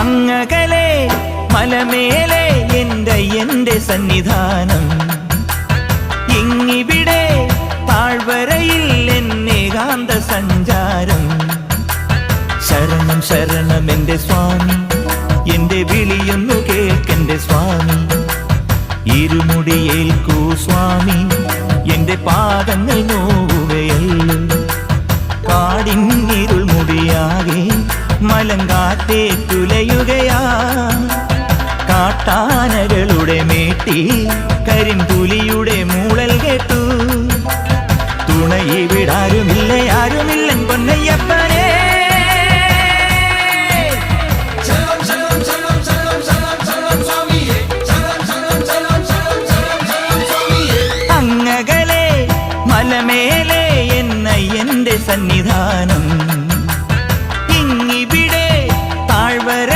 അങ്ങകലെ മലമേലെ എന്റെ സന്നിധാനം, ഇങ്ങിവിടെ താഴ്വരയിൽ എന്നേകാന്ത സഞ്ചാരം. ശരണം ശരണം എന്റെ സ്വാമി, എന്റെ വിളിയൊന്നു കേൾക്കെന്റെ സ്വാമി. ഇരുമുടിയേൽക്കൂ സ്വാമി, എന്റെ പാദങ്ങൾ നോവുകയല്ലോ. കാടിന്നിരുൾ മുടിയാകെ മലങ്കാറ്റേ തുലയുകയാ. കാട്ടാനകളുടെ മേട്ടി കരിമ്പുലിയുടെ മൂളൽ